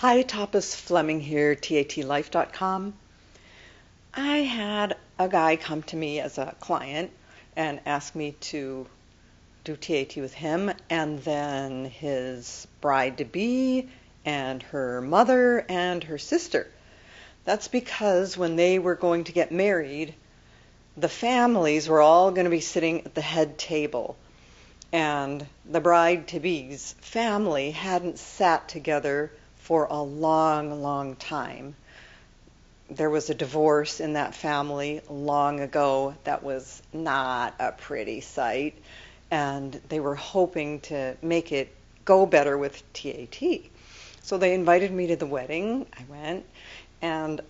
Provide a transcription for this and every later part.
Hi, Tapas Fleming here, TATlife.com. I had a guy come to me as a client and ask me to do TAT with him and then his bride-to-be and her mother and her sister. That's because when they were going to get married, the families were all going to be sitting at the head table. And the bride-to-be's family hadn't sat together for a long, long time. There was a divorce in that family long ago that was not a pretty sight, and they were hoping to make it go better with TAT. So they invited me to the wedding. I went, and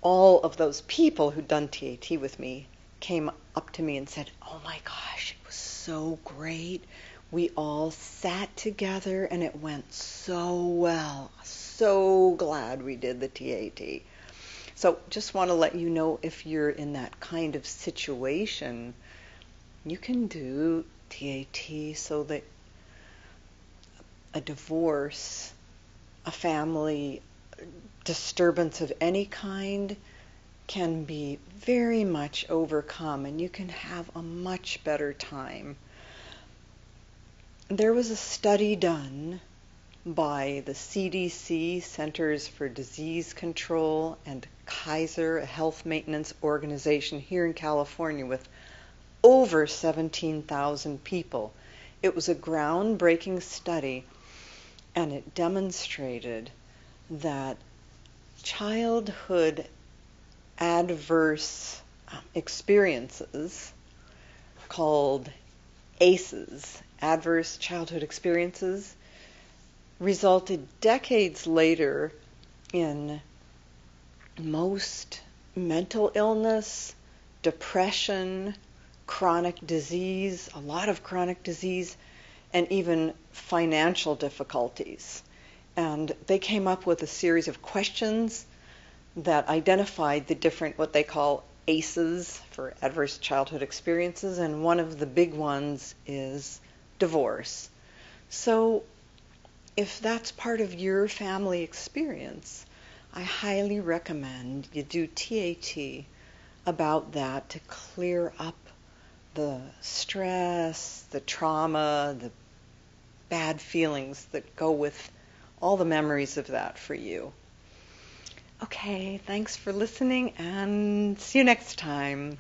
all of those people who'd done TAT with me came up to me and said, "Oh my gosh, it was so great. We all sat together and it went so well. So glad we did the TAT." So just want to let you know, if you're in that kind of situation, you can do TAT so that a divorce, a family disturbance of any kind can be very much overcome and you can have a much better time. There was a study done by the CDC, Centers for Disease Control, and Kaiser, a health maintenance organization here in California, with over 17,000 people. It was a groundbreaking study, and it demonstrated that childhood adverse experiences, called ACEs, adverse childhood experiences, resulted decades later in most mental illness, depression, chronic disease, a lot of chronic disease, and even financial difficulties. And they came up with a series of questions that identified the different, what they call ACEs, for adverse childhood experiences, and one of the big ones is divorce. So if that's part of your family experience, I highly recommend you do TAT about that to clear up the stress, the trauma, the bad feelings that go with all the memories of that for you. Okay, thanks for listening, and see you next time.